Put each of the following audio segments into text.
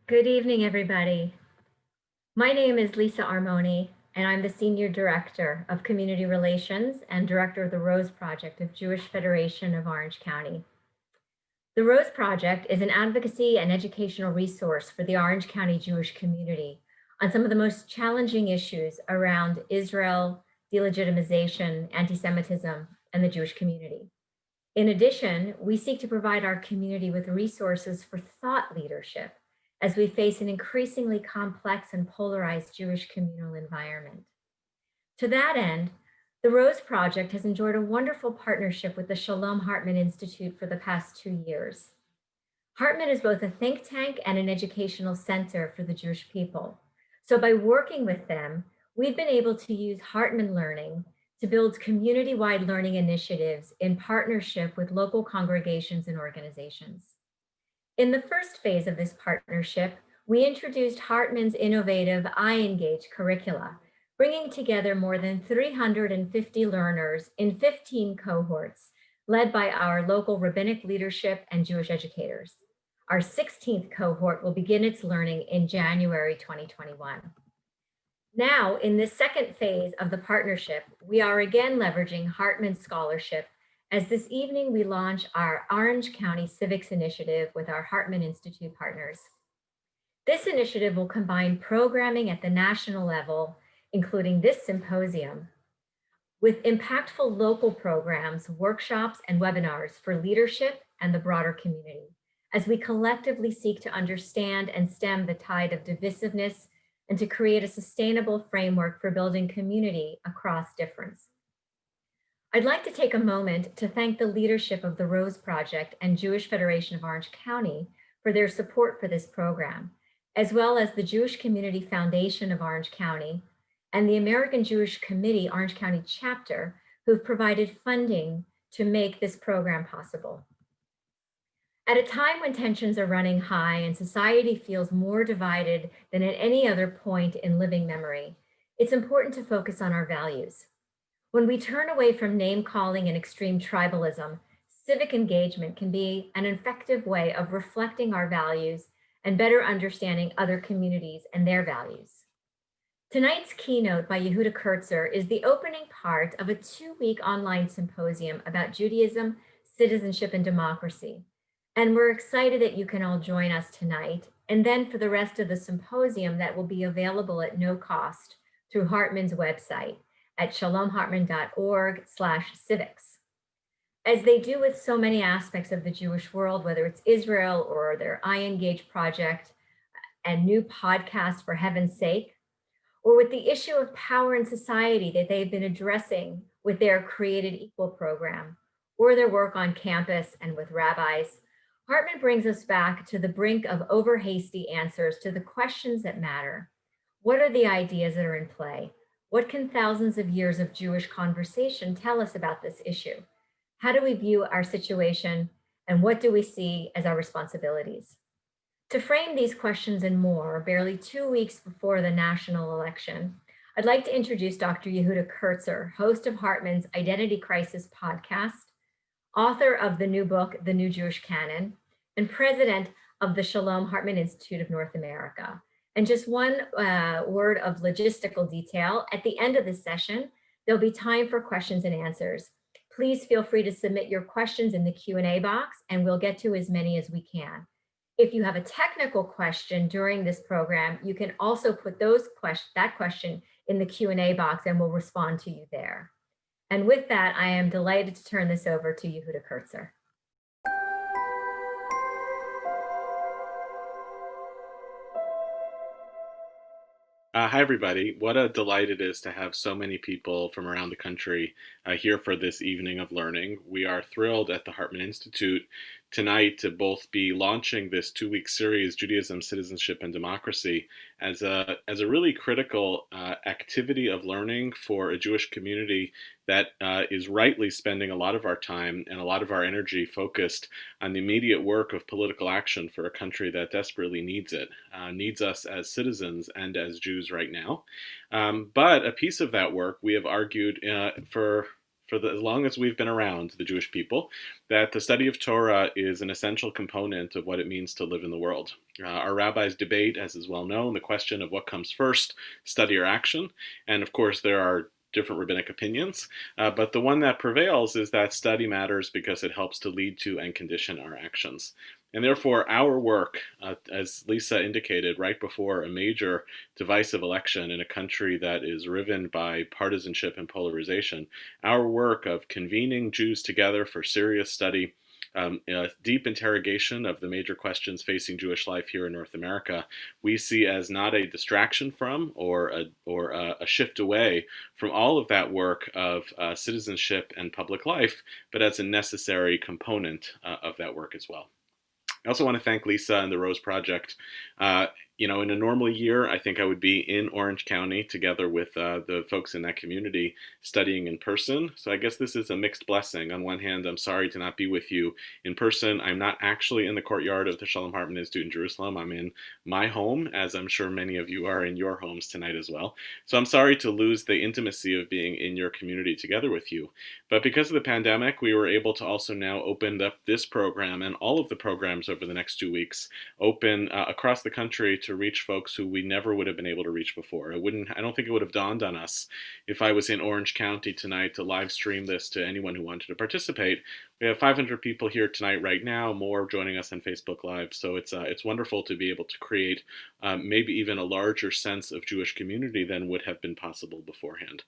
Good evening, everybody. My name is Lisa Armoni, and I'm the Senior Director of Community Relations and Director of the Rose Project of Jewish Federation of Orange County. The Rose Project is an advocacy and educational resource for the Orange County Jewish community on some of the most challenging issues around Israel, delegitimization, anti-Semitism, and the Jewish community. In addition, we seek to provide our community with resources for thought leadership as we face an increasingly complex and polarized Jewish communal environment. To that end, the Rose Project has enjoyed a wonderful partnership with the Shalom Hartman Institute for the past 2 years. Hartman is both a think tank and an educational center for the Jewish people. So by working with them, we've been able to use Hartman Learning to build community-wide learning initiatives in partnership with local congregations and organizations. In the first phase of this partnership, we introduced Hartman's innovative iEngage curricula, bringing together more than 350 learners in 15 cohorts, led by our local rabbinic leadership and Jewish educators. Our 16th cohort will begin its learning in January 2021. Now, in this second phase of the partnership, we are again leveraging Hartman Scholarship as this evening we launch our Orange County Civics initiative with our Hartman Institute partners. This initiative will combine programming at the national level, including this symposium, with impactful local programs, workshops, and webinars for leadership and the broader community, as we collectively seek to understand and stem the tide of divisiveness and to create a sustainable framework for building community across difference. I'd like to take a moment to thank the leadership of the Rose Project and Jewish Federation of Orange County for their support for this program, as well as the Jewish Community Foundation of Orange County and the American Jewish Committee Orange County chapter, who've provided funding to make this program possible. At a time when tensions are running high and society feels more divided than at any other point in living memory, it's important to focus on our values. When we turn away from name calling and extreme tribalism, civic engagement can be an effective way of reflecting our values and better understanding other communities and their values. Tonight's keynote by Yehuda Kurtzer is the opening part of a 2-week online symposium about Judaism, citizenship, and democracy. And we're excited that you can all join us tonight, and then for the rest of the symposium that will be available at no cost through Hartman's website at shalomhartman.org/civics. As they do with so many aspects of the Jewish world, whether it's Israel or their iEngage project and new podcast for heaven's sake, or with the issue of power in society that they've been addressing with their Created Equal program, or their work on campus and with rabbis, Hartman brings us back to the brink of over-hasty answers to the questions that matter. What are the ideas that are in play? What can thousands of years of Jewish conversation tell us about this issue? How do we view our situation, and what do we see as our responsibilities? To frame these questions and more, barely 2 weeks before the national election, I'd like to introduce Dr. Yehuda Kurtzer, host of Hartman's Identity Crisis podcast, author of the new book, The New Jewish Canon, and president of the Shalom Hartman Institute of North America. And just one word of logistical detail, at the end of this session, there'll be time for questions and answers. Please feel free to submit your questions in the Q&A box, and we'll get to as many as we can. If you have a technical question during this program, you can also put that question in the Q&A box, and we'll respond to you there. And with that, I am delighted to turn this over to Yehuda Kurtzer. Hi, everybody. What a delight it is to have so many people from around the country here for this evening of learning. We are thrilled at the Hartman Institute tonight to both be launching this 2-week series, Judaism, Citizenship, and Democracy, as a really critical activity of learning for a Jewish community that is rightly spending a lot of our time and a lot of our energy focused on the immediate work of political action for a country that desperately needs it, needs us as citizens and as Jews right now. But a piece of that work we have argued for as long as we've been around, the Jewish people, that the study of Torah is an essential component of what it means to live in the world. Our rabbis debate, as is well known, the question of what comes first, study or action. And of course, there are different rabbinic opinions, but the one that prevails is that study matters because it helps to lead to and condition our actions. And therefore, our work, as Lisa indicated, right before a major divisive election in a country that is riven by partisanship and polarization, our work of convening Jews together for serious study, a deep interrogation of the major questions facing Jewish life here in North America, we see as not a distraction from or a shift away from all of that work of citizenship and public life, but as a necessary component of that work as well. I also want to thank Lisa and the Rose Project. In a normal year, I think I would be in Orange County together with the folks in that community studying in person. So I guess this is a mixed blessing. On one hand, I'm sorry to not be with you in person. I'm not actually in the courtyard of the Shalom Hartman Institute in Jerusalem. I'm in my home, as I'm sure many of you are in your homes tonight as well. So I'm sorry to lose the intimacy of being in your community together with you. But because of the pandemic, we were able to also now open up this program and all of the programs over the next 2 weeks, open across the country to reach folks who we never would have been able to reach before. I don't think it would have dawned on us if I was in Orange County tonight to live stream this to anyone who wanted to participate. We have 500 people here tonight right now, more joining us on Facebook Live. So it's wonderful to be able to create maybe even a larger sense of Jewish community than would have been possible beforehand.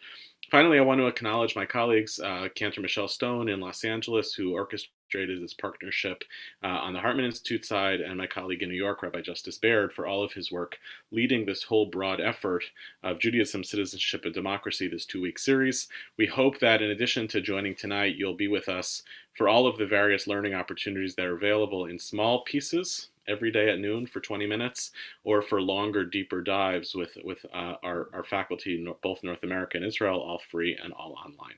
Finally, I want to acknowledge my colleagues, Cantor Michelle Stone in Los Angeles, who orchestrated this partnership on the Hartman Institute side, and my colleague in New York, Rabbi Justice Baird, for all of his work leading this whole broad effort of Judaism, Citizenship, and Democracy, this 2-week series. We hope that in addition to joining tonight, you'll be with us for all of the various learning opportunities that are available in small pieces every day at noon for 20 minutes, or for longer, deeper dives with our faculty, both North America and Israel, all free and all online.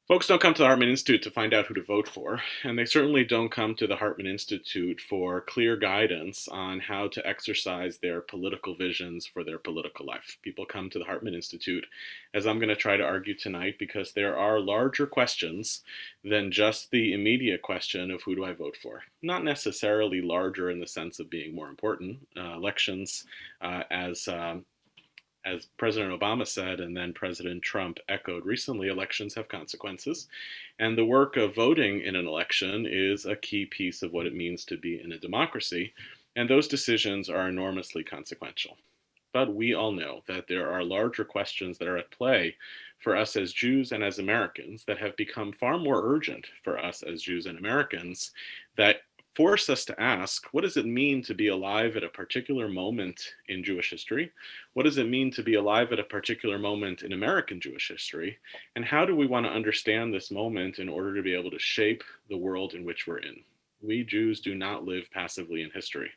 Folks don't come to the Hartman Institute to find out who to vote for, and they certainly don't come to the Hartman Institute for clear guidance on how to exercise their political visions for their political life. People come to the Hartman Institute, as I'm going to try to argue tonight, because there are larger questions than just the immediate question of who do I vote for. Not necessarily larger in the sense of being more important. Elections, as President Obama said, and then President Trump echoed recently, elections have consequences. And the work of voting in an election is a key piece of what it means to be in a democracy. And those decisions are enormously consequential. But we all know that there are larger questions that are at play for us as Jews and as Americans that have become far more urgent for us as Jews and Americans, that force us to ask, what does it mean to be alive at a particular moment in Jewish history? What does it mean to be alive at a particular moment in American Jewish history? And how do we want to understand this moment in order to be able to shape the world in which we're in? We Jews do not live passively in history.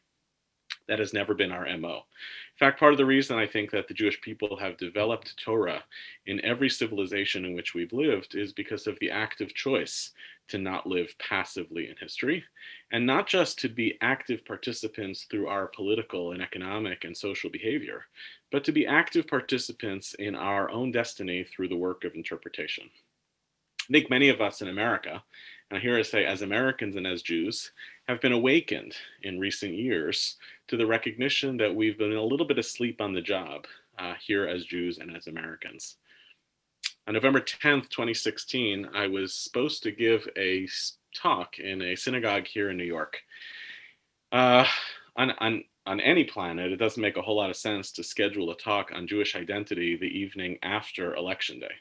That has never been our MO. In fact, part of the reason I think that the Jewish people have developed Torah in every civilization in which we've lived is because of the active choice to not live passively in history, and not just to be active participants through our political and economic and social behavior, but to be active participants in our own destiny through the work of interpretation. I think many of us in America, and I hear us say as Americans and as Jews, have been awakened in recent years to the recognition that we've been a little bit asleep on the job here as Jews and as Americans. On November 10th, 2016, I was supposed to give a talk in a synagogue here in New York. On any planet, it doesn't make a whole lot of sense to schedule a talk on Jewish identity the evening after Election Day.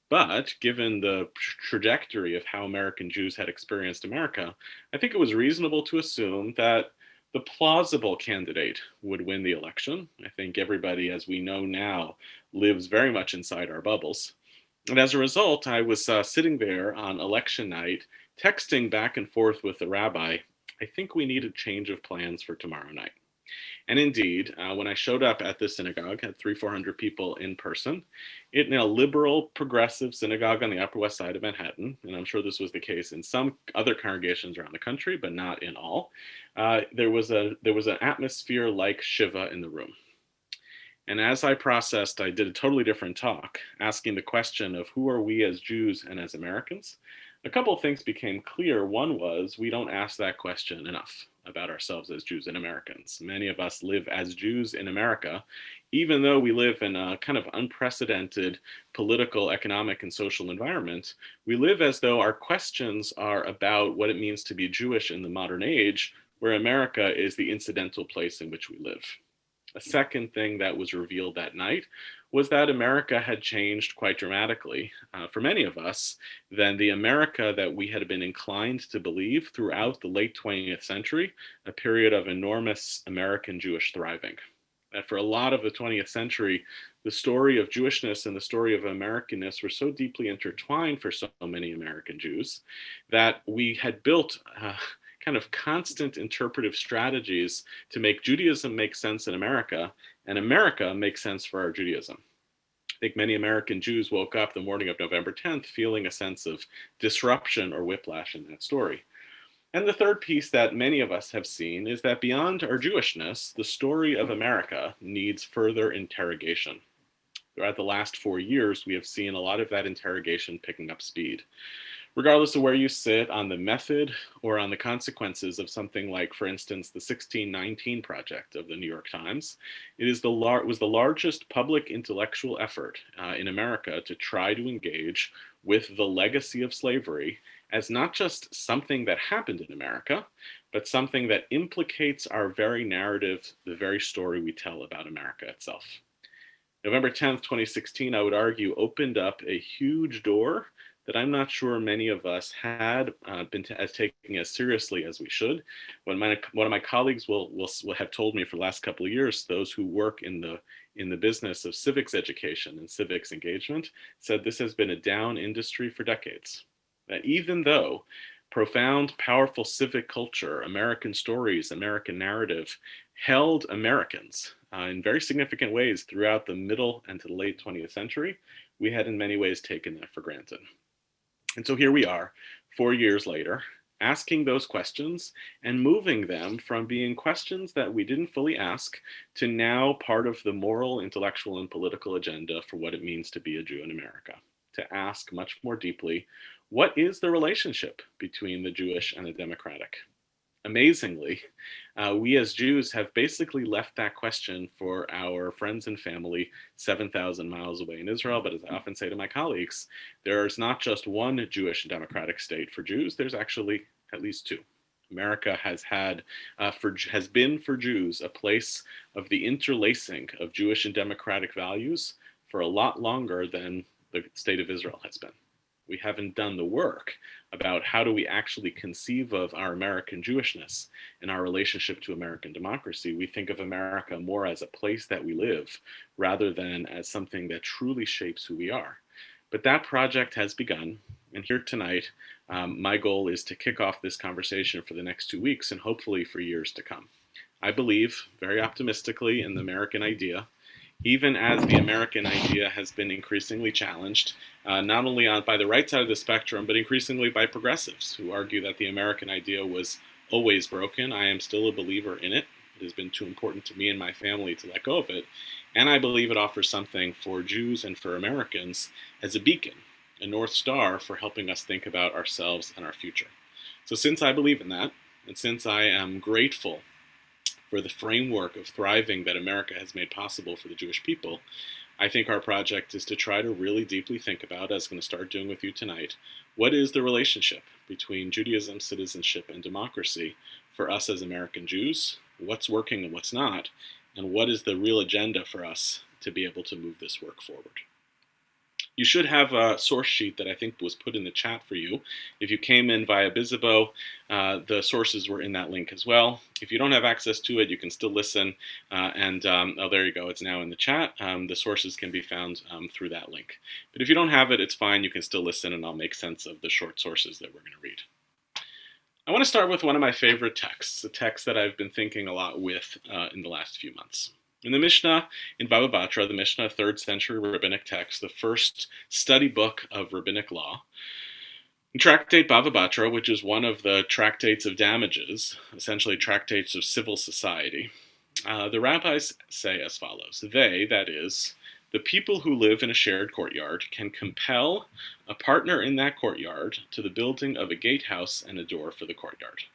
But given the trajectory of how American Jews had experienced America, I think it was reasonable to assume that the plausible candidate would win the election. I think everybody, as we know now, lives very much inside our bubbles. And as a result, I was sitting there on election night, texting back and forth with the rabbi, I think we need a change of plans for tomorrow night. And indeed, when I showed up at this synagogue, had 300-400 people in person, in a liberal, progressive synagogue on the Upper West Side of Manhattan, and I'm sure this was the case in some other congregations around the country, but not in all, there was an atmosphere like Shiva in the room. And as I processed, I did a totally different talk, asking the question of who are we as Jews and as Americans. A couple of things became clear. One was we don't ask that question enough about ourselves as Jews and Americans. Many of us live as Jews in America, even though we live in a kind of unprecedented political, economic, and social environment. We live as though our questions are about what it means to be Jewish in the modern age, where America is the incidental place in which we live. A second thing that was revealed that night was that America had changed quite dramatically for many of us than the America that we had been inclined to believe throughout the late 20th century, a period of enormous American Jewish thriving. That for a lot of the 20th century, the story of Jewishness and the story of Americanness were so deeply intertwined for so many American Jews that we had built kind of constant interpretive strategies to make Judaism make sense in America and America make sense for our Judaism. I think many American Jews woke up the morning of November 10th feeling a sense of disruption or whiplash in that story. And the third piece that many of us have seen is that beyond our Jewishness, the story of America needs further interrogation. Throughout the last 4 years, we have seen a lot of that interrogation picking up speed. Regardless of where you sit on the method or on the consequences of something like, for instance, the 1619 Project of the New York Times, was the largest public intellectual effort in America to try to engage with the legacy of slavery as not just something that happened in America, but something that implicates our very narrative, the very story we tell about America itself. November 10th, 2016, I would argue, opened up a huge door that I'm not sure many of us had been taking as seriously as we should. One of my colleagues will have told me for the last couple of years, those who work in the business of civics education and civics engagement said this has been a down industry for decades. That even though profound, powerful civic culture, American stories, American narrative held Americans in very significant ways throughout the middle and to the late 20th century, we had in many ways taken that for granted. And so here we are, 4 years later, asking those questions and moving them from being questions that we didn't fully ask to now part of the moral, intellectual, and political agenda for what it means to be a Jew in America. To ask much more deeply, what is the relationship between the Jewish and the democratic? Amazingly, we as Jews have basically left that question for our friends and family 7,000 miles away in Israel. But as I often say to my colleagues, there's not just one Jewish democratic state for Jews, there's actually at least two. America has been for Jews a place of the interlacing of Jewish and democratic values for a lot longer than the state of Israel has been. We haven't done the work about how do we actually conceive of our American Jewishness and our relationship to American democracy. We think of America more as a place that we live rather than as something that truly shapes who we are. But that project has begun, and here tonight, my goal is to kick off this conversation for the next 2 weeks and hopefully for years to come. I believe very optimistically in the American idea, even as the American idea has been increasingly challenged, not only by the right side of the spectrum, but increasingly by progressives who argue that the American idea was always broken. I am still a believer in it. It has been too important to me and my family to let go of it. And I believe it offers something for Jews and for Americans as a beacon, a North Star for helping us think about ourselves and our future. So since I believe in that, and since I am grateful for the framework of thriving that America has made possible for the Jewish people, I think our project is to try to really deeply think about, as I'm going to start doing with you tonight, what is the relationship between Judaism, citizenship, and democracy for us as American Jews, what's working and what's not, and what is the real agenda for us to be able to move this work forward. You should have a source sheet that I think was put in the chat for you. If you came in via Bizibo, the sources were in that link as well. If you don't have access to it, you can still listen. Oh, there you go. It's now in the chat. The sources can be found through that link. But if you don't have it, it's fine. You can still listen, and I'll make sense of the short sources that we're going to read. I want to start with one of my favorite texts, a text that I've been thinking a lot with in the last few months. In the Mishnah, in Baba Batra, the Mishnah, 3rd century rabbinic text, the first study book of rabbinic law, in Tractate Baba Batra, which is one of the tractates of damages, essentially tractates of civil society, The rabbis say as follows. They, that is, the people who live in a shared courtyard, can compel a partner in that courtyard to the building of a gatehouse and a door for the courtyard.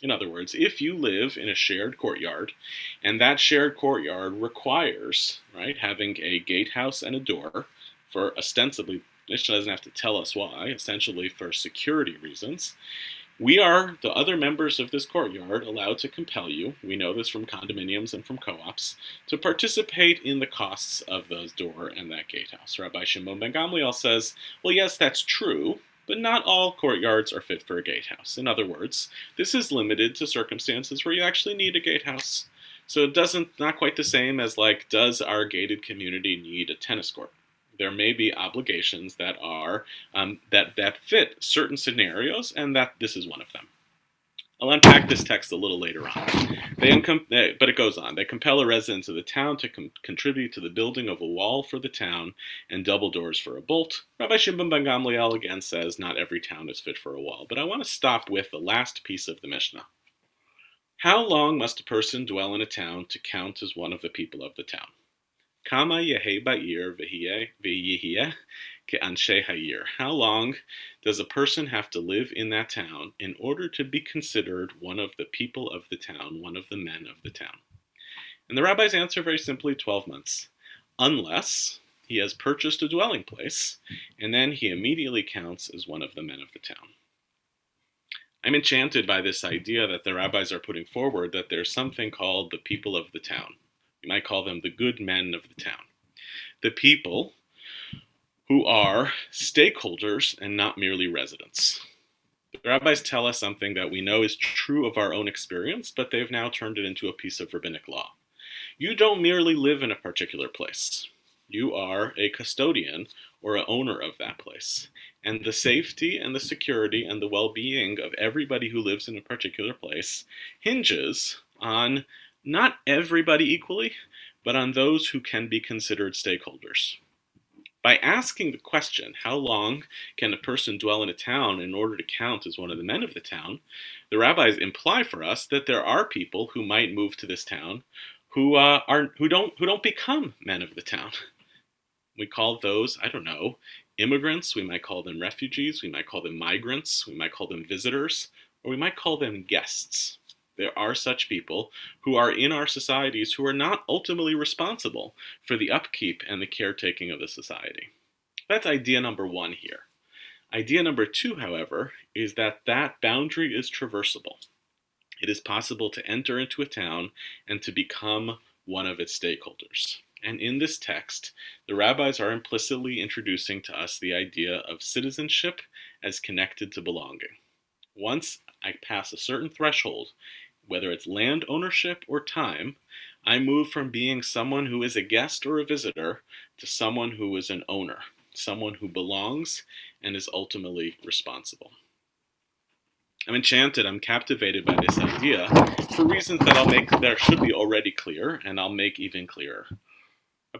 In other words, if you live in a shared courtyard and that shared courtyard requires, right, having a gatehouse and a door for ostensibly, Mishnah doesn't have to tell us why, essentially for security reasons, we are, the other members of this courtyard, allowed to compel you, we know this from condominiums and from co-ops, to participate in the costs of those door and that gatehouse. Rabbi Shimon ben Gamliel says, well, yes, that's true, but not all courtyards are fit for a gatehouse. In other words, this is limited to circumstances where you actually need a gatehouse. So it not quite the same as like, does our gated community need a tennis court? There may be obligations that are that fit certain scenarios, and that this is one of them. I'll unpack this text a little later on. But it goes on. They compel a resident of the town to contribute to the building of a wall for the town and double doors for a bolt. Rabbi Shimon ben Gamliel again says not every town is fit for a wall. But I want to stop with the last piece of the Mishnah. How long must a person dwell in a town to count as one of the people of the town? Kama yehe ba'ir v'yihye ke'anshe ha'ir. How long does a person have to live in that town in order to be considered one of the people of the town, one of the men of the town? And the rabbis answer very simply 12 months, unless he has purchased a dwelling place, and then he immediately counts as one of the men of the town. I'm enchanted by this idea that the rabbis are putting forward, that there's something called the people of the town. You might call them the good men of the town. The people who are stakeholders and not merely residents. The rabbis tell us something that we know is true of our own experience, but they've now turned it into a piece of rabbinic law. You don't merely live in a particular place. You are a custodian or an owner of that place. And the safety and the security and the well-being of everybody who lives in a particular place hinges on not everybody equally, but on those who can be considered stakeholders. By asking the question, how long can a person dwell in a town in order to count as one of the men of the town, the rabbis imply for us that there are people who might move to this town who don't become men of the town. We call those, immigrants. We might call them refugees. We might call them migrants. We might call them visitors, or we might call them guests. There are such people who are in our societies who are not ultimately responsible for the upkeep and the caretaking of the society. That's idea number one here. Idea number two, however, is that that boundary is traversable. It is possible to enter into a town and to become one of its stakeholders. And in this text, the rabbis are implicitly introducing to us the idea of citizenship as connected to belonging. Once I pass a certain threshold, whether it's land ownership or time, I move from being someone who is a guest or a visitor to someone who is an owner, someone who belongs and is ultimately responsible. I'm enchanted, I'm captivated by this idea for reasons that I'll make that should be already clear, and I'll make even clearer.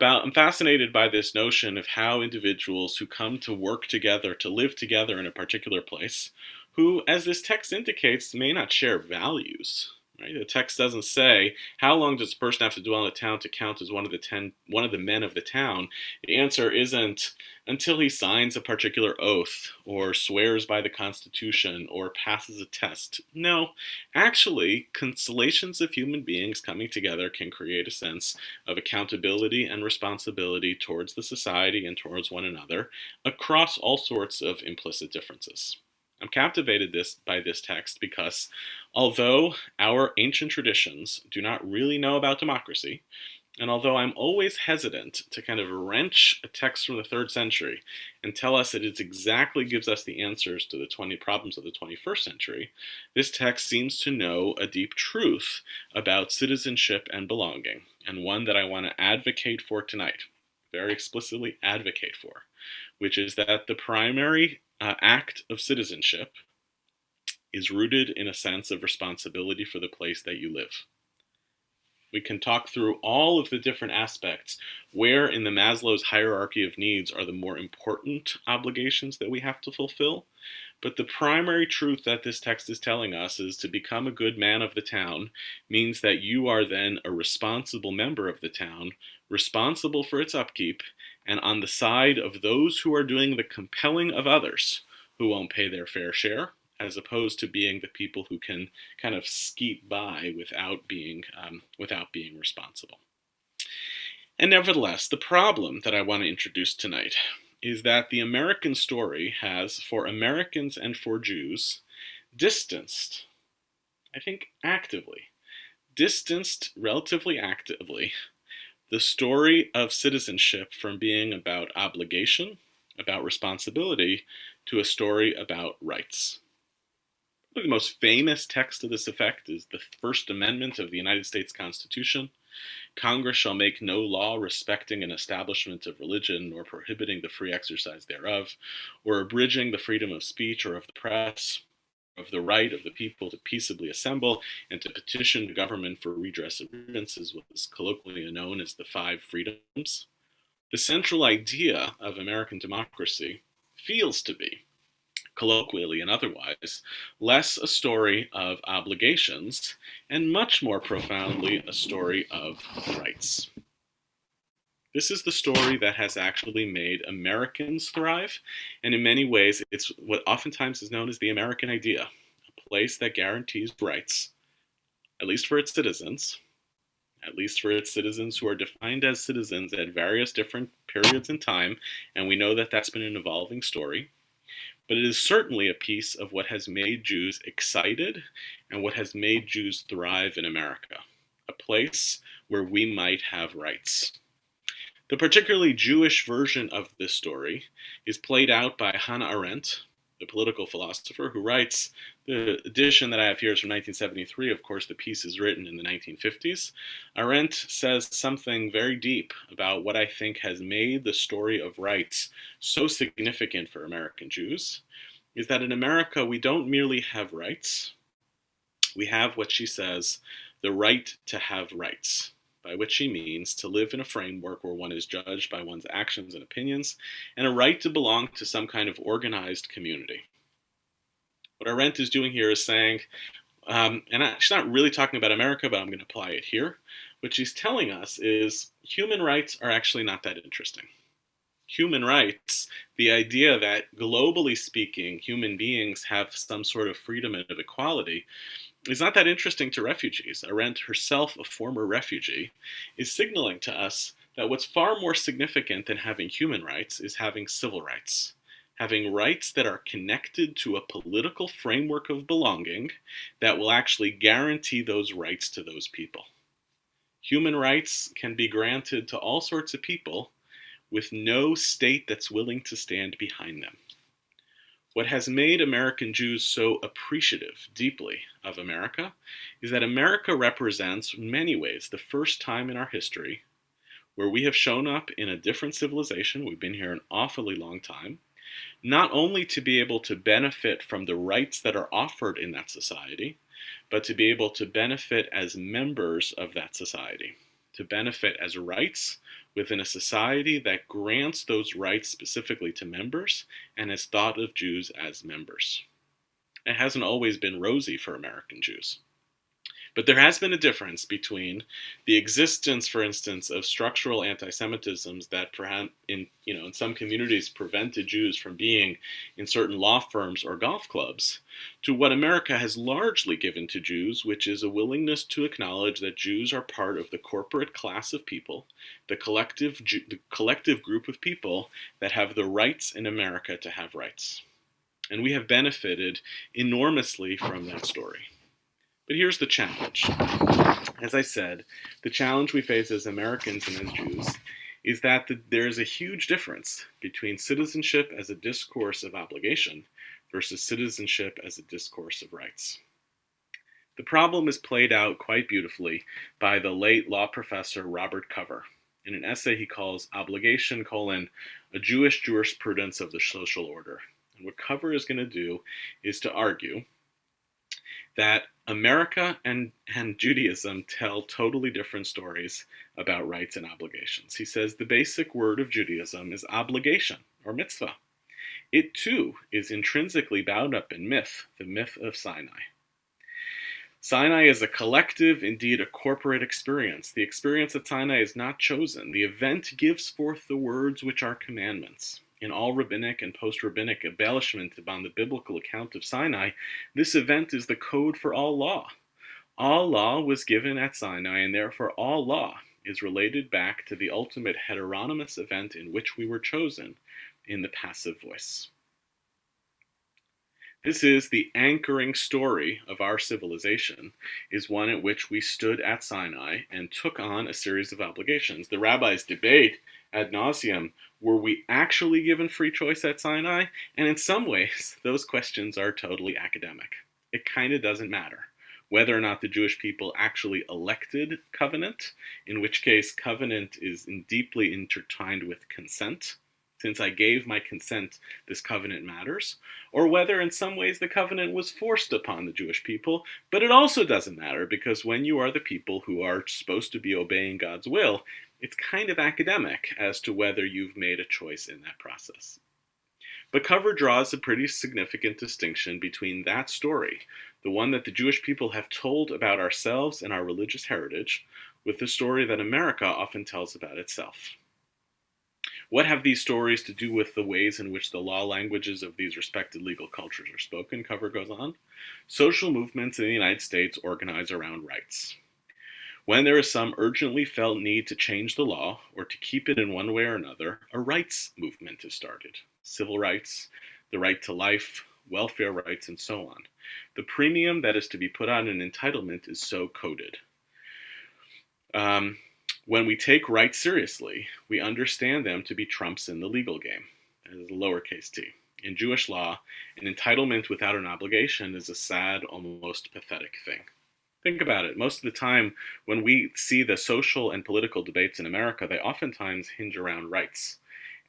I'm fascinated by this notion of how individuals who come to work together, to live together in a particular place, who, as this text indicates, may not share values. Right? The text doesn't say, how long does a person have to dwell in a town to count as one of the men of the town? The answer isn't until he signs a particular oath, or swears by the Constitution, or passes a test. No, actually, constellations of human beings coming together can create a sense of accountability and responsibility towards the society and towards one another across all sorts of implicit differences. I'm captivated by this text because although our ancient traditions do not really know about democracy, and although I'm always hesitant to kind of wrench a text from the 3rd century and tell us that it exactly gives us the answers to the 20 problems of the 21st century, this text seems to know a deep truth about citizenship and belonging, and one that I want to advocate for tonight, very explicitly advocate for, which is that the primary act of citizenship is rooted in a sense of responsibility for the place that you live. We can talk through all of the different aspects where in the Maslow's hierarchy of needs are the more important obligations that we have to fulfill, But the primary truth that this text is telling us is to become a good man of the town means that you are then a responsible member of the town, responsible for its upkeep, and on the side of those who are doing the compelling of others who won't pay their fair share, as opposed to being the people who can kind of skeet by without being responsible. And nevertheless, the problem that I want to introduce tonight is that the American story has, for Americans and for Jews, distanced, I think relatively actively, the story of citizenship from being about obligation, about responsibility, to a story about rights. The most famous text to this effect is the First Amendment of the United States Constitution. Congress shall make no law respecting an establishment of religion, or prohibiting the free exercise thereof, or abridging the freedom of speech or of the press, of the right of the people to peaceably assemble and to petition the government for redress of grievances, what is colloquially known as the Five Freedoms. The central idea of American democracy feels to be, colloquially and otherwise, less a story of obligations and much more profoundly a story of rights. This is the story that has actually made Americans thrive, and in many ways it's what oftentimes is known as the American idea, a place that guarantees rights, at least for its citizens who are defined as citizens at various different periods in time, and we know that that's been an evolving story. But it is certainly a piece of what has made Jews excited and what has made Jews thrive in America, a place where we might have rights. The particularly Jewish version of this story is played out by Hannah Arendt, the political philosopher, who writes, the edition that I have here is from 1973, of course the piece is written in the 1950s. Arendt says something very deep about what I think has made the story of rights so significant for American Jews, is that in America we don't merely have rights, we have what she says, the right to have rights, by which she means to live in a framework where one is judged by one's actions and opinions, and a right to belong to some kind of organized community. What Arendt is doing here is saying, and she's not really talking about America, but I'm going to apply it here. What she's telling us is human rights are actually not that interesting. Human rights, the idea that globally speaking, human beings have some sort of freedom and of equality, is not that interesting to refugees. Arendt, herself a former refugee, is signaling to us that what's far more significant than having human rights is having civil rights. Having rights that are connected to a political framework of belonging that will actually guarantee those rights to those people. Human rights can be granted to all sorts of people with no state that's willing to stand behind them. What has made American Jews so appreciative, deeply, of America is that America represents, in many ways, the first time in our history where we have shown up in a different civilization. We've been here an awfully long time, not only to be able to benefit from the rights that are offered in that society, but to be able to benefit as members of that society, to benefit as rights within a society that grants those rights specifically to members and has thought of Jews as members. It hasn't always been rosy for American Jews. But there has been a difference between the existence, for instance, of structural anti-Semitisms that perhaps in some communities prevented Jews from being in certain law firms or golf clubs, to what America has largely given to Jews, which is a willingness to acknowledge that Jews are part of the corporate class of people, the collective group of people that have the rights in America to have rights. And we have benefited enormously from that story. But here's the challenge. As I said, the challenge we face as Americans and as Jews is that there is a huge difference between citizenship as a discourse of obligation versus citizenship as a discourse of rights. The problem is played out quite beautifully by the late law professor Robert Cover in an essay he calls Obligation, a Jewish Jurisprudence of the Social Order. And what Cover is going to do is to argue that America and Judaism tell totally different stories about rights and obligations. He says the basic word of Judaism is obligation, or mitzvah. It too is intrinsically bound up in myth, the myth of Sinai. Sinai is a collective, indeed a corporate experience. The experience at Sinai is not chosen. The event gives forth the words which are commandments. In all rabbinic and post-rabbinic embellishment upon the biblical account of Sinai, this event is the code for all law. All law was given at Sinai, and therefore all law is related back to the ultimate heteronymous event in which we were chosen in the passive voice. This is the anchoring story of our civilization, is one at which we stood at Sinai and took on a series of obligations. The rabbis debate ad nauseum, were we actually given free choice at Sinai? And in some ways, those questions are totally academic. It kind of doesn't matter whether or not the Jewish people actually elected covenant, in which case covenant is deeply intertwined with consent. Since I gave my consent, this covenant matters, or whether in some ways the covenant was forced upon the Jewish people, but it also doesn't matter because when you are the people who are supposed to be obeying God's will, it's kind of academic as to whether you've made a choice in that process. But Cover draws a pretty significant distinction between that story, the one that the Jewish people have told about ourselves and our religious heritage, with the story that America often tells about itself. What have these stories to do with the ways in which the law languages of these respected legal cultures are spoken? Cover goes on. Social movements in the United States organize around rights. When there is some urgently felt need to change the law or to keep it in one way or another, a rights movement is started. Civil rights, the right to life, welfare rights, and so on. The premium that is to be put on an entitlement is so coded. When we take rights seriously, we understand them to be trumps in the legal game, as a lowercase t. In Jewish law, an entitlement without an obligation is a sad, almost pathetic thing. Think about it. Most of the time, when we see the social and political debates in America, they oftentimes hinge around rights.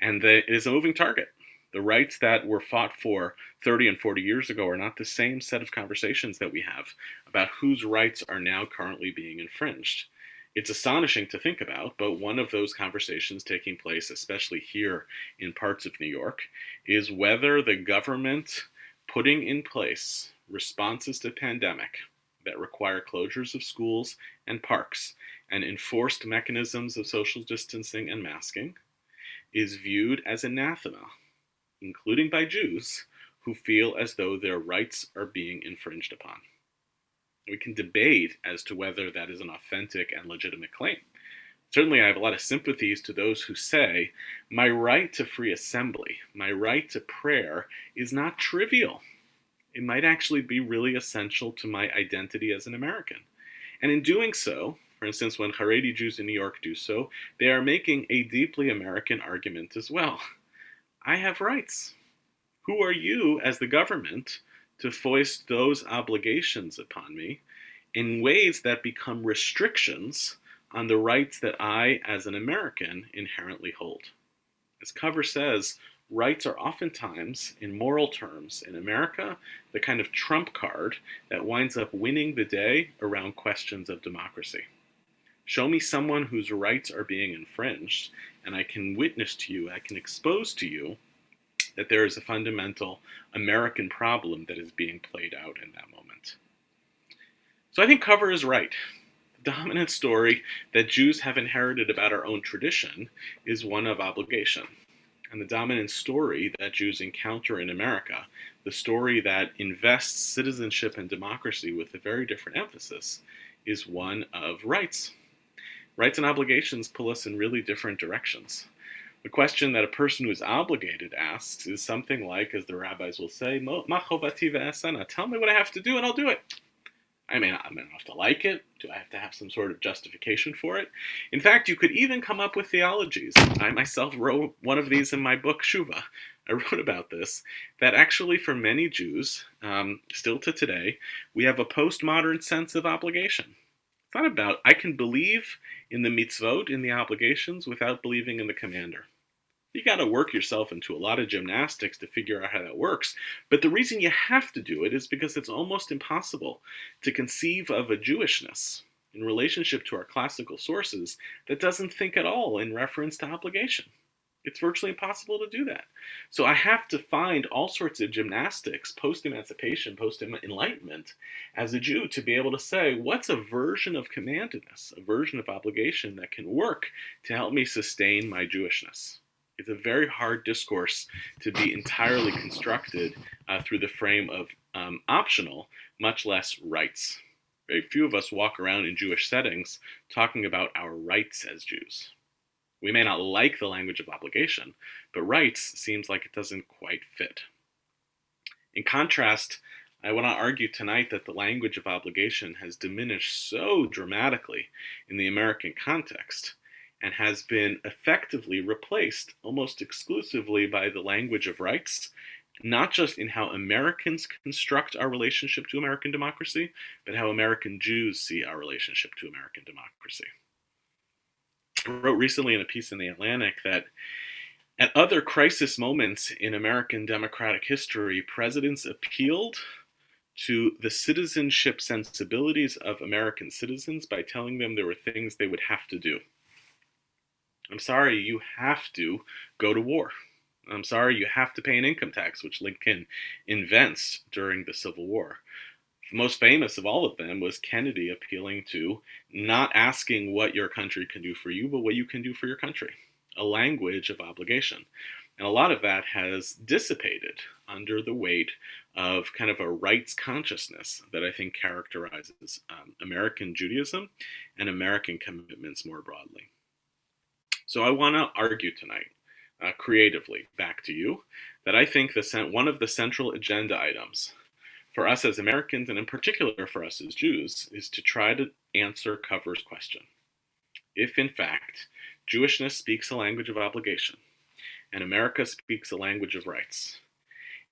And it is a moving target. The rights that were fought for 30 and 40 years ago are not the same set of conversations that we have about whose rights are now currently being infringed. It's astonishing to think about, but one of those conversations taking place, especially here in parts of New York, is whether the government putting in place responses to pandemic that require closures of schools and parks and enforced mechanisms of social distancing and masking is viewed as anathema, including by Jews who feel as though their rights are being infringed upon. We can debate as to whether that is an authentic and legitimate claim. Certainly, I have a lot of sympathies to those who say, my right to free assembly, my right to prayer is not trivial. It might actually be really essential to my identity as an American. And in doing so, for instance, when Haredi Jews in New York do so, they are making a deeply American argument as well. I have rights. Who are you as the government to foist those obligations upon me in ways that become restrictions on the rights that I, as an American, inherently hold? As Cover says, rights are oftentimes, in moral terms, in America, the kind of trump card that winds up winning the day around questions of democracy. Show me someone whose rights are being infringed, and I can witness to you, I can expose to you that there is a fundamental American problem that is being played out in that moment. So I think Cover is right. The dominant story that Jews have inherited about our own tradition is one of obligation. And the dominant story that Jews encounter in America, the story that invests citizenship and democracy with a very different emphasis, is one of rights. Rights and obligations pull us in really different directions. The question that a person who is obligated asks is something like, as the rabbis will say, Ma chovati ve'asana, tell me what I have to do and I'll do it. I mean, I don't have to like it. Do I have to have some sort of justification for it? In fact, you could even come up with theologies. I myself wrote one of these in my book, Shuva. I wrote about this, that actually for many Jews, still to today, we have a postmodern sense of obligation. It's not about, I can believe in the mitzvot, in the obligations, without believing in the commander. You got to work yourself into a lot of gymnastics to figure out how that works. But the reason you have to do it is because it's almost impossible to conceive of a Jewishness in relationship to our classical sources that doesn't think at all in reference to obligation. It's virtually impossible to do that. So I have to find all sorts of gymnastics, post-emancipation, post-enlightenment, as a Jew to be able to say, what's a version of commandedness, a version of obligation that can work to help me sustain my Jewishness? It's a very hard discourse to be entirely constructed through the frame of optional, much less rights. Very few of us walk around in Jewish settings talking about our rights as Jews. We may not like the language of obligation, but rights seems like it doesn't quite fit. In contrast, I want to argue tonight that the language of obligation has diminished so dramatically in the American context and has been effectively replaced almost exclusively by the language of rights, not just in how Americans construct our relationship to American democracy, but how American Jews see our relationship to American democracy. I wrote recently in a piece in The Atlantic that at other crisis moments in American democratic history, presidents appealed to the citizenship sensibilities of American citizens by telling them there were things they would have to do. I'm sorry, you have to go to war. I'm sorry, you have to pay an income tax, which Lincoln invents during the Civil War. The most famous of all of them was Kennedy appealing to not asking what your country can do for you, but what you can do for your country, a language of obligation. And a lot of that has dissipated under the weight of kind of a rights consciousness that I think characterizes American Judaism and American commitments more broadly. So I want to argue tonight, creatively, back to you, that I think one of the central agenda items for us as Americans, and in particular for us as Jews, is to try to answer Cover's question. If, in fact, Jewishness speaks a language of obligation, and America speaks a language of rights,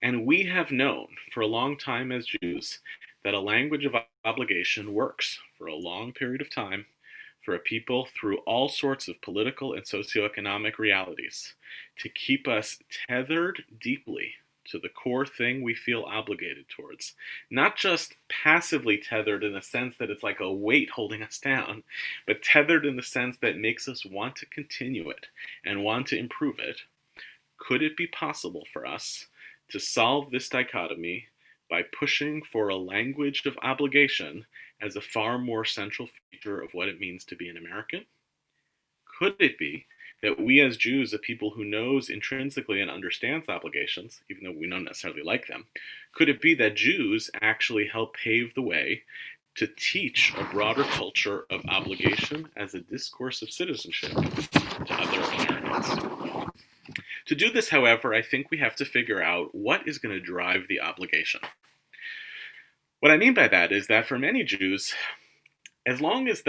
and we have known for a long time as Jews that a language of obligation works for a long period of time for a people through all sorts of political and socioeconomic realities to keep us tethered deeply to the core thing we feel obligated towards. Not just passively tethered in the sense that it's like a weight holding us down, but tethered in the sense that makes us want to continue it and want to improve it. Could it be possible for us to solve this dichotomy by pushing for a language of obligation as a far more central feature of what it means to be an American? Could it be that we as Jews, a people who knows intrinsically and understands obligations, even though we don't necessarily like them, could it be that Jews actually help pave the way to teach a broader culture of obligation as a discourse of citizenship to other Americans? To do this, however, I think we have to figure out what is going to drive the obligation. What I mean by that is that for many Jews, as long as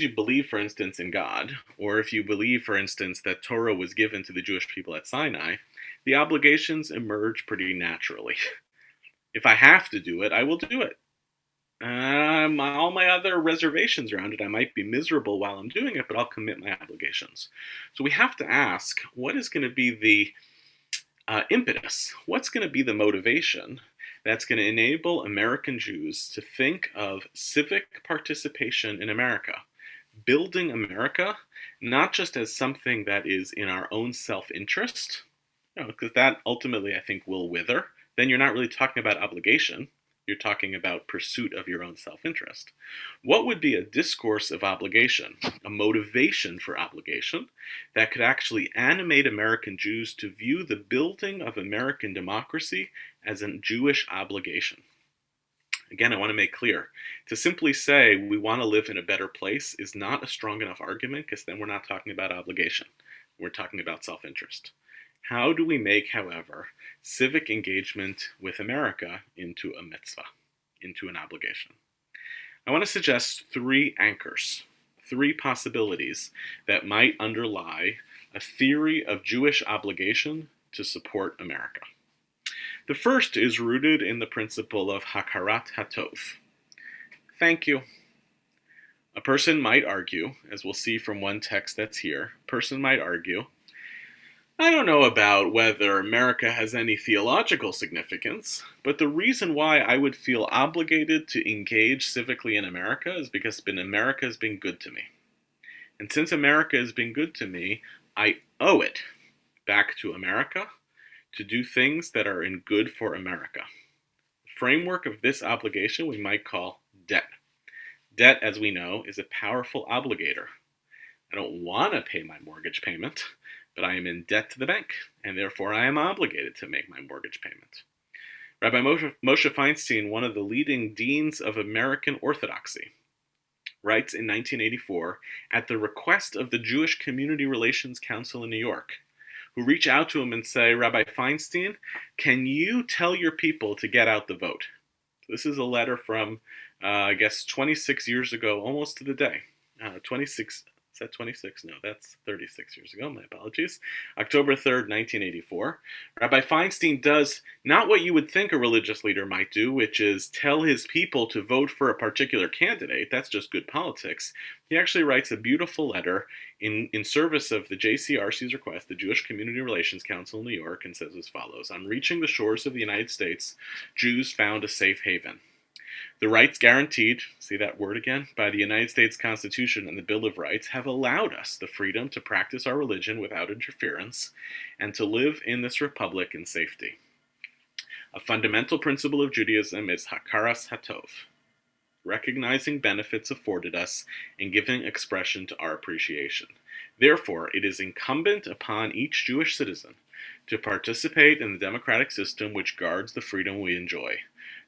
you believe, for instance, in God, or if you believe, for instance, that Torah was given to the Jewish people at Sinai, the obligations emerge pretty naturally. If I have to do it, I will do it. All my other reservations around it, I might be miserable while I'm doing it, but I'll commit my obligations. So we have to ask, what is going to be the impetus? What's going to be the motivation that's going to enable American Jews to think of civic participation in America, building America, not just as something that is in our own self-interest, because that ultimately I think will wither. Then you're not really talking about obligation. You're talking about pursuit of your own self-interest. What would be a discourse of obligation, a motivation for obligation, that could actually animate American Jews to view the building of American democracy as a Jewish obligation? Again, I want to make clear, to simply say we want to live in a better place is not a strong enough argument, because then we're not talking about obligation. We're talking about self-interest. How do we make, however, civic engagement with America into a mitzvah, into an obligation? I want to suggest three anchors, three possibilities that might underlie a theory of Jewish obligation to support America. The first is rooted in the principle of hakarat hatov. Thank you. A person might argue, as we'll see from one text that's here, a person might argue, I don't know about whether America has any theological significance, but the reason why I would feel obligated to engage civically in America is because America has been good to me. And since America has been good to me, I owe it back to America to do things that are in good for America. The framework of this obligation we might call debt. Debt, as we know, is a powerful obligator. I don't want to pay my mortgage payment, but I am in debt to the bank, and therefore I am obligated to make my mortgage payment. Rabbi Moshe Feinstein, one of the leading deans of American Orthodoxy, writes in 1984, at the request of the Jewish Community Relations Council in New York, who reach out to him and say, Rabbi Feinstein, can you tell your people to get out the vote? This is a letter from, 26 years ago, almost to the day. 26, is that 26? No, that's 36 years ago. My apologies. October 3rd, 1984. Rabbi Feinstein does not what you would think a religious leader might do, which is tell his people to vote for a particular candidate. That's just good politics. He actually writes a beautiful letter in service of the JCRC's request, the Jewish Community Relations Council in New York, and says as follows: on reaching the shores of the United States, Jews found a safe haven. The rights guaranteed, see that word again, by the United States Constitution and the Bill of Rights have allowed us the freedom to practice our religion without interference and to live in this republic in safety. A fundamental principle of Judaism is hakaras hatov, recognizing benefits afforded us and giving expression to our appreciation. Therefore, it is incumbent upon each Jewish citizen to participate in the democratic system which guards the freedom we enjoy.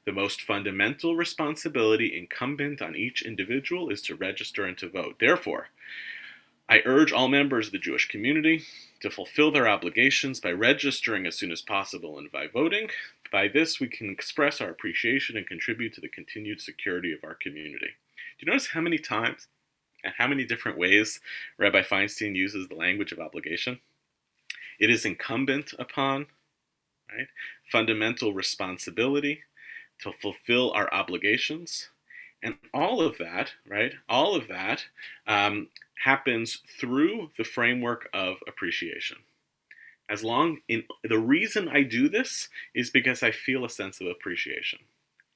The most fundamental responsibility incumbent on each individual is to register and to vote. Therefore, I urge all members of the Jewish community to fulfill their obligations by registering as soon as possible and by voting. By this, we can express our appreciation and contribute to the continued security of our community. Do you notice how many times and how many different ways Rabbi Feinstein uses the language of obligation? It is incumbent upon, right, fundamental responsibility to fulfill our obligations. And all of that, right, all of that happens through the framework of appreciation. The reason I do this is because I feel a sense of appreciation.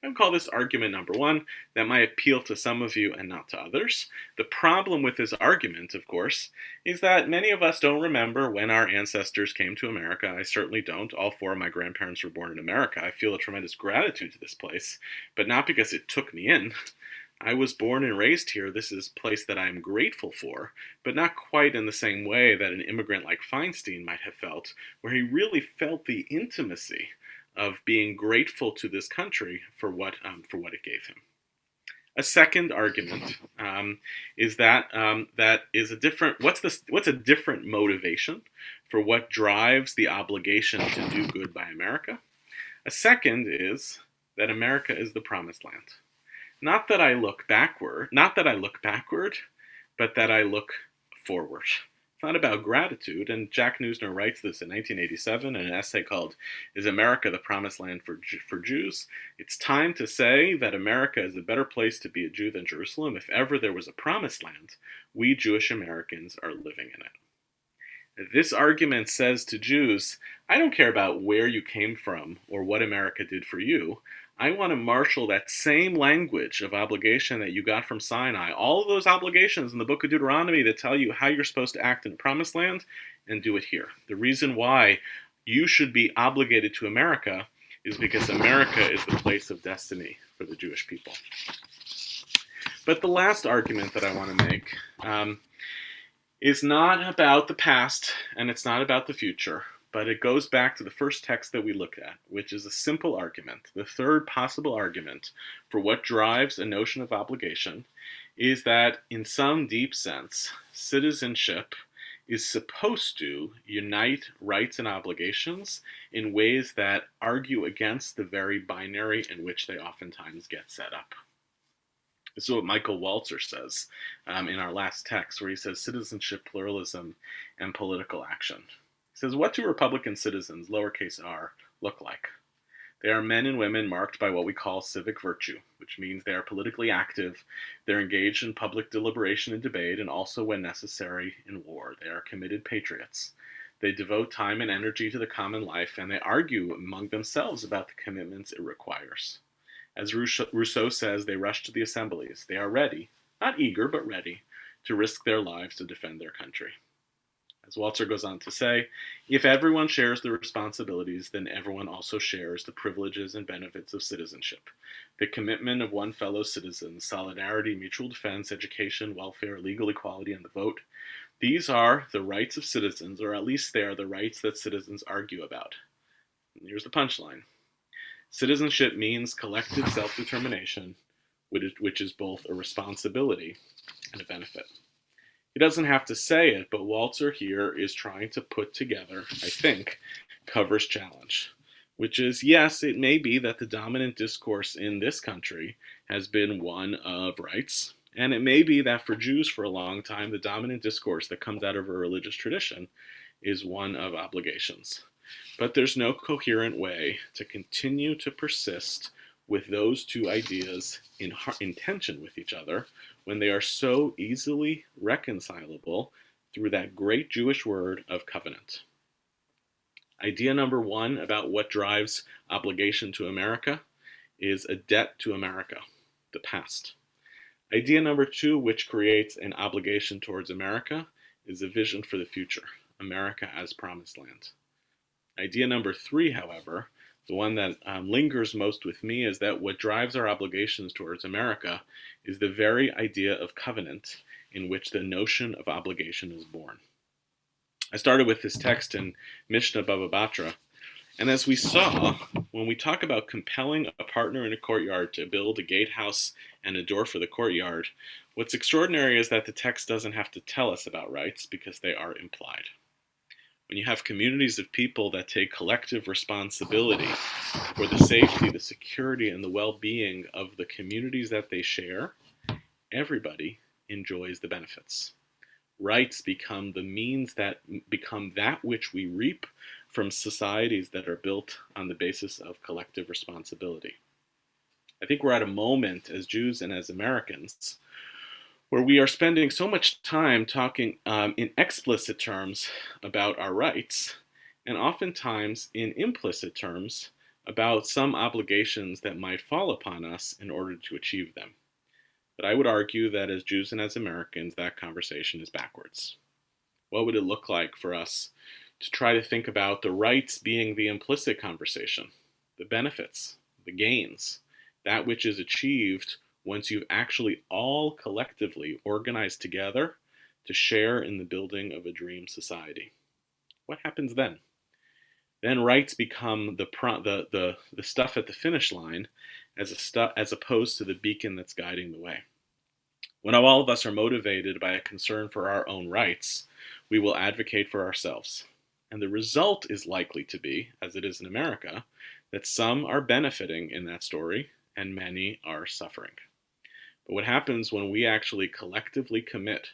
I would call this argument number one, that might appeal to some of you and not to others. The problem with this argument, of course, is that many of us don't remember when our ancestors came to America. I certainly don't. All four of my grandparents were born in America. I feel a tremendous gratitude to this place, but not because it took me in. I was born and raised here. This is a place that I am grateful for, but not quite in the same way that an immigrant like Feinstein might have felt, where he really felt the intimacy of being grateful to this country for what it gave him. A second argument is that that is a different. What's a different motivation for what drives the obligation to do good by America? A second is that America is the promised land. Not that I look backward, but that I look forward. It's not about gratitude, and Jack Neusner writes this in 1987 in an essay called Is America the Promised Land for Jews? It's time to say that America is a better place to be a Jew than Jerusalem. If ever there was a promised land, we Jewish Americans are living in it. This argument says to Jews, I don't care about where you came from or what America did for you. I want to marshal that same language of obligation that you got from Sinai, all of those obligations in the book of Deuteronomy that tell you how you're supposed to act in the promised land, and do it here. The reason why you should be obligated to America is because America is the place of destiny for the Jewish people. But the last argument that I want to make is not about the past, and it's not about the future, but it goes back to the first text that we looked at, which is a simple argument. The third possible argument for what drives a notion of obligation is that, in some deep sense, citizenship is supposed to unite rights and obligations in ways that argue against the very binary in which they oftentimes get set up. This is what Michael Walzer says in our last text, where he says citizenship, pluralism, and political action. He says, what do Republican citizens, lowercase r, look like? They are men and women marked by what we call civic virtue, which means they are politically active, they're engaged in public deliberation and debate, and also, when necessary, in war. They are committed patriots. They devote time and energy to the common life, and they argue among themselves about the commitments it requires. As Rousseau says, they rush to the assemblies. They are ready, not eager, but ready, to risk their lives to defend their country. As Waltzer goes on to say, if everyone shares the responsibilities, then everyone also shares the privileges and benefits of citizenship. The commitment of one fellow citizen, solidarity, mutual defense, education, welfare, legal equality, and the vote. These are the rights of citizens, or at least they are the rights that citizens argue about. And here's the punchline. Citizenship means collective self-determination, which is both a responsibility and a benefit. He doesn't have to say it, but Waltzer here is trying to put together, I think, Cover's challenge, which is, yes, it may be that the dominant discourse in this country has been one of rights, and it may be that for Jews for a long time, the dominant discourse that comes out of a religious tradition is one of obligations. But there's no coherent way to continue to persist with those two ideas in tension with each other when they are so easily reconcilable through that great Jewish word of covenant. Idea number one about what drives obligation to America is a debt to America, the past. Idea number two, which creates an obligation towards America, is a vision for the future, America as promised land. Idea number three, however, the one that lingers most with me, is that what drives our obligations towards America is the very idea of covenant in which the notion of obligation is born. I started with this text in Mishnah Bava Batra, and as we saw, when we talk about compelling a partner in a courtyard to build a gatehouse and a door for the courtyard, what's extraordinary is that the text doesn't have to tell us about rights because they are implied. When you have communities of people that take collective responsibility for the safety, the security, and the well-being of the communities that they share, everybody enjoys the benefits. Rights become the means that become that which we reap from societies that are built on the basis of collective responsibility. I think we're at a moment as Jews and as Americans where we are spending so much time talking in explicit terms about our rights, and oftentimes in implicit terms about some obligations that might fall upon us in order to achieve them. But I would argue that as Jews and as Americans, that conversation is backwards. What would it look like for us to try to think about the rights being the implicit conversation, the benefits, the gains, that which is achieved once you've actually all collectively organized together to share in the building of a dream society? What happens then? Then rights become the stuff at the finish line as opposed to the beacon that's guiding the way. When all of us are motivated by a concern for our own rights, we will advocate for ourselves. And the result is likely to be, as it is in America, that some are benefiting in that story and many are suffering. But what happens when we actually collectively commit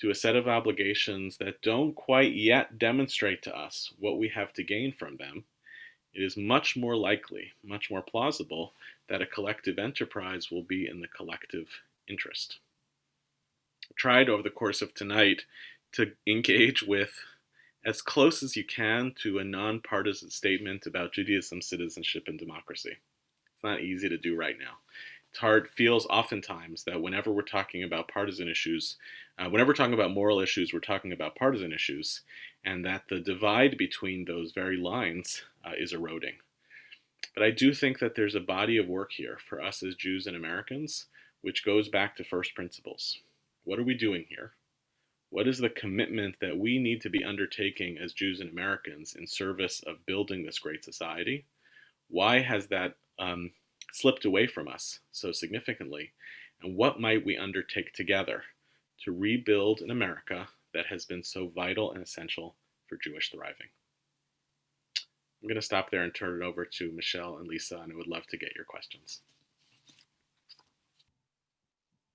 to a set of obligations that don't quite yet demonstrate to us what we have to gain from them, it is much more likely, much more plausible, that a collective enterprise will be in the collective interest. I tried over the course of tonight to engage with, as close as you can, to a nonpartisan statement about Judaism, citizenship, and democracy. It's not easy to do right now. It's hard, feels oftentimes that whenever we're talking about partisan issues, whenever we're talking about moral issues, we're talking about partisan issues, and that the divide between those very lines is eroding. But I do think that there's a body of work here for us as Jews and Americans, which goes back to first principles. What are we doing here? What is the commitment that we need to be undertaking as Jews and Americans in service of building this great society? Why has that slipped away from us so significantly? And what might we undertake together to rebuild an America that has been so vital and essential for Jewish thriving? I'm going to stop there and turn it over to Michelle and Lisa, and I would love to get your questions.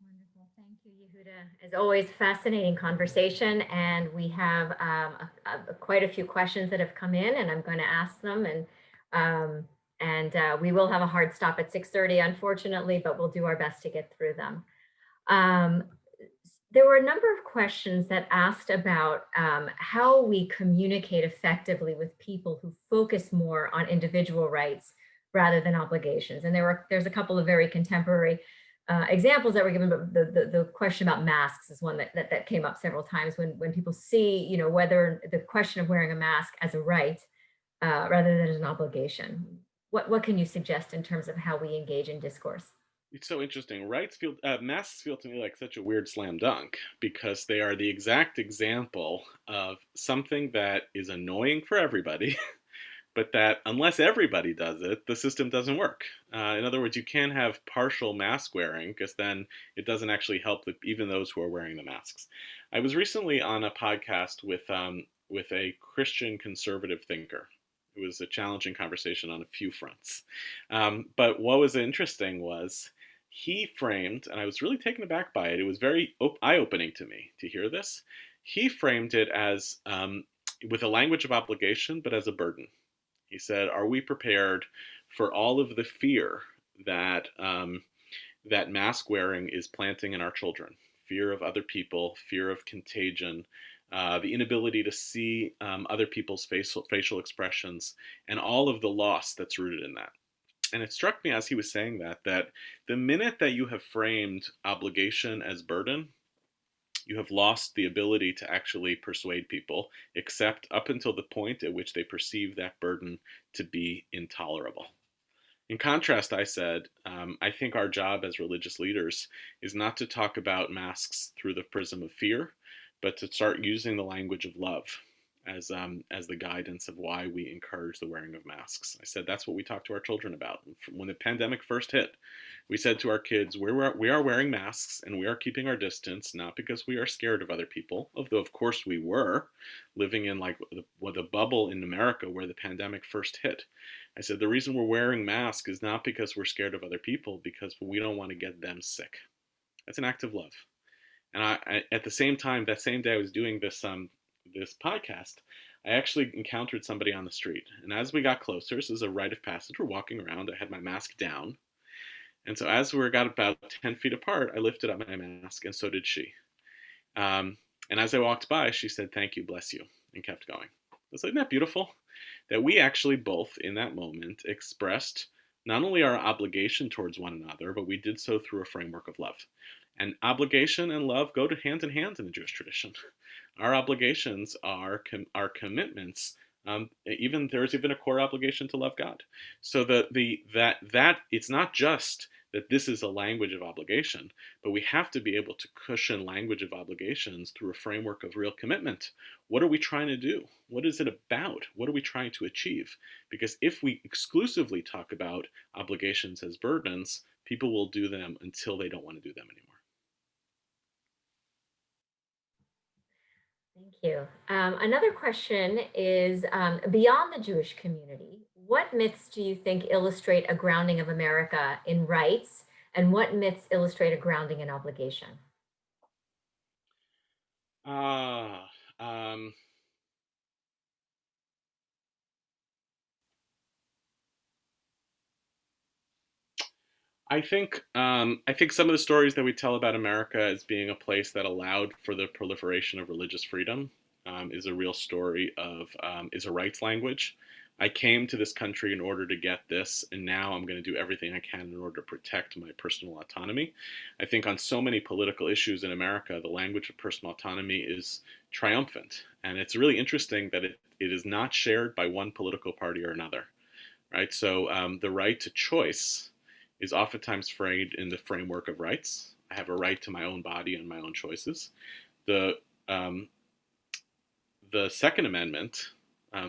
Wonderful. Thank you, Yehuda. As always, fascinating conversation, and we have quite a few questions that have come in, and I'm going to ask them, and we will have a hard stop at 6:30, unfortunately, but we'll do our best to get through them. There were a number of questions that asked about how we communicate effectively with people who focus more on individual rights rather than obligations. And there's a couple of very contemporary examples that were given, but the question about masks is one that came up several times when people see, whether the question of wearing a mask as a right rather than as an obligation. What can you suggest in terms of how we engage in discourse? It's so interesting. Masks feel to me like such a weird slam dunk because they are the exact example of something that is annoying for everybody, but that unless everybody does it, the system doesn't work. In other words, you can't have partial mask wearing because then it doesn't actually help even those who are wearing the masks. I was recently on a podcast with a Christian conservative thinker. It was a challenging conversation on a few fronts. But what was interesting was he framed, and I was really taken aback by it. It was very eye-opening to me to hear this. He framed it as with a language of obligation, but as a burden. He said, "Are we prepared for all of the fear that that mask wearing is planting in our children? Fear of other people, fear of contagion, the inability to see other people's facial expressions, and all of the loss that's rooted in that." And it struck me as he was saying that the minute that you have framed obligation as burden, you have lost the ability to actually persuade people, except up until the point at which they perceive that burden to be intolerable. In contrast, I said, I think our job as religious leaders is not to talk about masks through the prism of fear, but to start using the language of love as the guidance of why we encourage the wearing of masks. I said that's what we talk to our children about. When the pandemic first hit, we said to our kids, we are wearing masks and we are keeping our distance, not because we are scared of other people, although of course we were living in like the bubble in America where the pandemic first hit. I said the reason we're wearing masks is not because we're scared of other people, because we don't want to get them sick. That's an act of love. And at the same time, that same day I was doing this podcast, I actually encountered somebody on the street. And as we got closer, this is a rite of passage, we're walking around, I had my mask down. And so as we got about 10 feet apart, I lifted up my mask, and so did she. And as I walked by, she said, "Thank you, bless you," and kept going. I was like, isn't that beautiful? That we actually both, in that moment, expressed not only our obligation towards one another, but we did so through a framework of love. And obligation and love go hand in hand in the Jewish tradition. Our obligations are our commitments. There's even a core obligation to love God. So that it's not just that this is a language of obligation, but we have to be able to cushion language of obligations through a framework of real commitment. What are we trying to do? What is it about? What are we trying to achieve? Because if we exclusively talk about obligations as burdens, people will do them until they don't want to do them anymore. Thank you. Another question is beyond the Jewish community, what myths do you think illustrate a grounding of America in rights, and what myths illustrate a grounding in obligation? Ah, um, I think some of the stories that we tell about America as being a place that allowed for the proliferation of religious freedom is a real story of is a rights language. I came to this country in order to get this, and now I'm going to do everything I can in order to protect my personal autonomy. I think on so many political issues in America, the language of personal autonomy is triumphant, and it's really interesting that it is not shared by one political party or another, right? So the right to choice is oftentimes framed in the framework of rights. I have a right to my own body and my own choices. The um, the Second Amendment,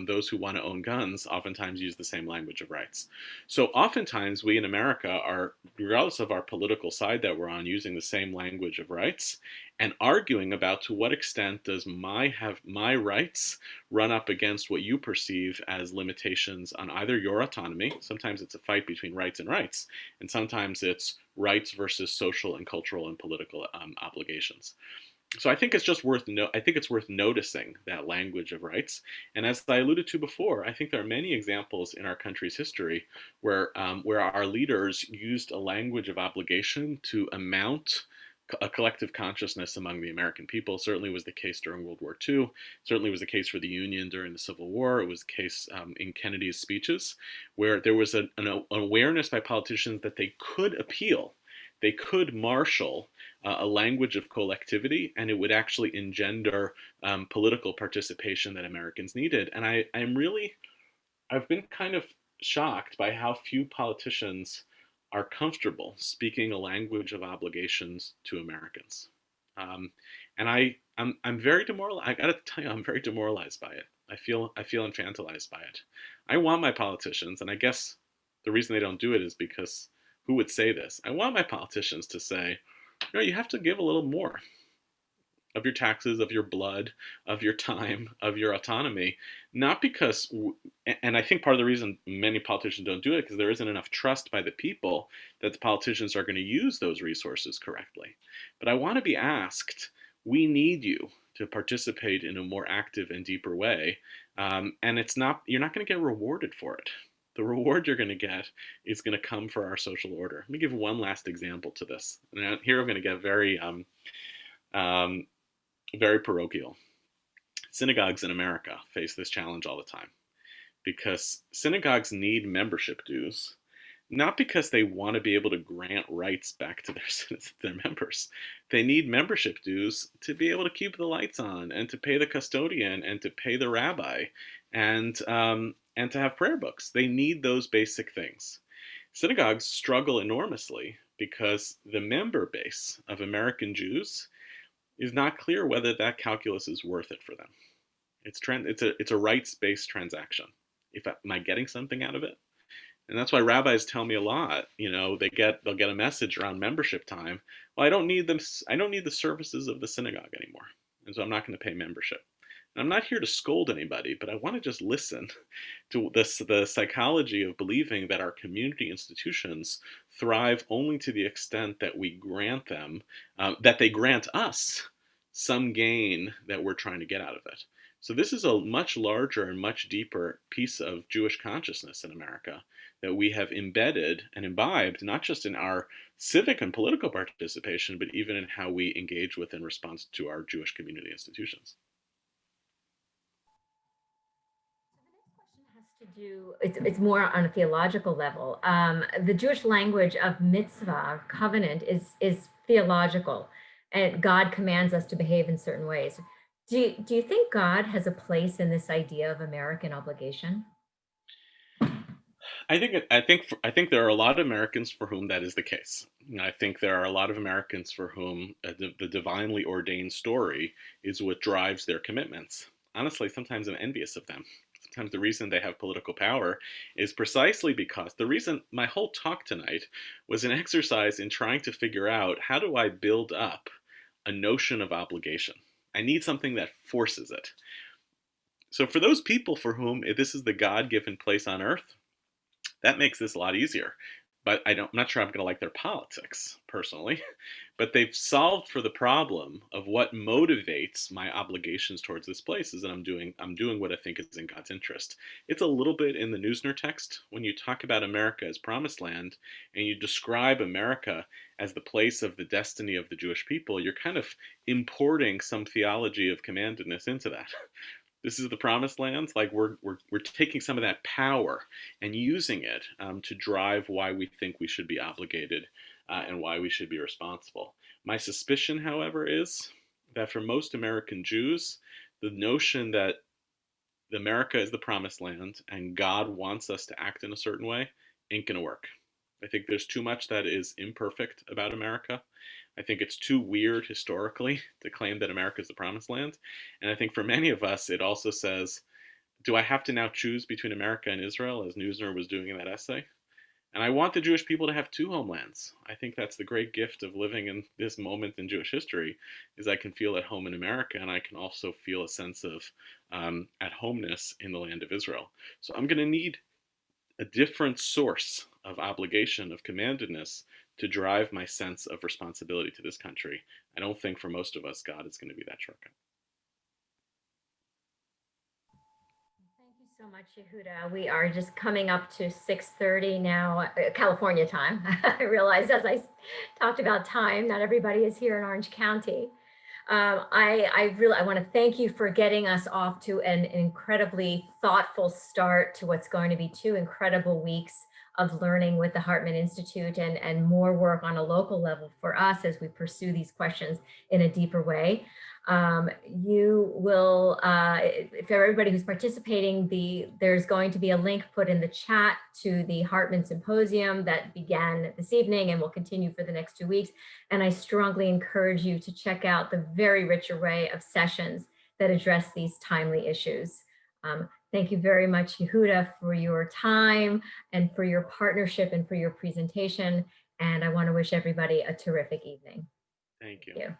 those who want to own guns oftentimes use the same language of rights. So oftentimes we in America are, regardless of our political side that we're on, using the same language of rights and arguing about to what extent does my rights run up against what you perceive as limitations on either your autonomy. Sometimes it's a fight between rights and rights, and sometimes it's rights versus social and cultural and political obligations. So I think it's worth noticing that language of rights. And as I alluded to before, I think there are many examples in our country's history where our leaders used a language of obligation to amount a collective consciousness among the American people. Certainly was the case during World War II. Certainly was the case for the Union during the Civil War. It was the case in Kennedy's speeches, where there was an awareness by politicians that they could appeal. they could marshal a language of collectivity, and it would actually engender political participation that Americans needed. And I've been kind of shocked by how few politicians are comfortable speaking a language of obligations to Americans. Um, and I'm very demoralized. I gotta tell you, I'm very demoralized by it. I feel infantilized by it. I want my politicians, and I guess the reason they don't do it is because who would say this? I want my politicians to say, you have to give a little more of your taxes, of your blood, of your time, of your autonomy, not because, and I think part of the reason many politicians don't do it because there isn't enough trust by the people that the politicians are going to use those resources correctly. But I want to be asked, we need you to participate in a more active and deeper way. And you're not going to get rewarded for it. The reward you're going to get is going to come for our social order. Let me give one last example to this. And here I'm going to get um, very parochial. Synagogues in America face this challenge all the time because synagogues need membership dues, not because they want to be able to grant rights back to their members. They need membership dues to be able to keep the lights on and to pay the custodian and to pay the rabbi and to have prayer books. They need those basic things. Synagogues struggle enormously because the member base of American Jews is not clear whether that calculus is worth it for them. It's a rights-based transaction. Am I getting something out of it? And that's why rabbis tell me a lot. They'll get a message around membership time. Well, I don't need them. I don't need the services of the synagogue anymore, and so I'm not going to pay membership. And I'm not here to scold anybody, but I want to just listen to the psychology of believing that our community institutions thrive only to the extent that we grant them, that they grant us some gain that we're trying to get out of it. So this is a much larger and much deeper piece of Jewish consciousness in America that we have embedded and imbibed, not just in our civic and political participation, but even in how we engage with and respond to our Jewish community institutions. It's more on a theological level. The Jewish language of mitzvah, covenant, is theological, and God commands us to behave in certain ways. Do you think God has a place in this idea of American obligation? I think there are a lot of Americans for whom that is the case. I think there are a lot of Americans for whom the divinely ordained story is what drives their commitments. Honestly, sometimes I'm envious of them. Sometimes the reason they have political power is precisely because the reason my whole talk tonight was an exercise in trying to figure out, how do I build up a notion of obligation? I need something that forces it. So for those people for whom this is the God-given place on earth, that makes this a lot easier. But I'm not sure I'm going to like their politics personally. But they've solved for the problem of what motivates my obligations towards this place is that I'm doing what I think is in God's interest. It's a little bit in the Neusner text when you talk about America as promised land and you describe America as the place of the destiny of the Jewish people. You're kind of importing some theology of commandedness into that. This is the promised land. Like we're taking some of that power and using it to drive why we think we should be obligated and why we should be responsible. My suspicion, however, is that for most American Jews, the notion that America is the promised land and God wants us to act in a certain way ain't gonna work. I think there's too much that is imperfect about America. I think it's too weird historically to claim that America is the promised land. And I think for many of us, it also says, do I have to now choose between America and Israel, as Neusner was doing in that essay? And I want the Jewish people to have two homelands. I think that's the great gift of living in this moment in Jewish history, is I can feel at home in America, and I can also feel a sense of at homeness in the land of Israel. So I'm going to need a different source of obligation, of commandedness, to drive my sense of responsibility to this country. I don't think for most of us, God is going to be that shortcut. Thank you so much, Yehuda. We are just coming up to 6:30 now, California time. I realized as I talked about time, not everybody is here in Orange County. I want to thank you for getting us off to an incredibly thoughtful start to what's going to be 2 incredible weeks of learning with the Hartman Institute and more work on a local level for us as we pursue these questions in a deeper way. You will, for everybody who's participating, there's going to be a link put in the chat to the Hartman Symposium that began this evening and will continue for the next 2 weeks. And I strongly encourage you to check out the very rich array of sessions that address these timely issues. Thank you very much, Yehuda, for your time and for your partnership and for your presentation. And I want to wish everybody a terrific evening. Thank you. Thank you.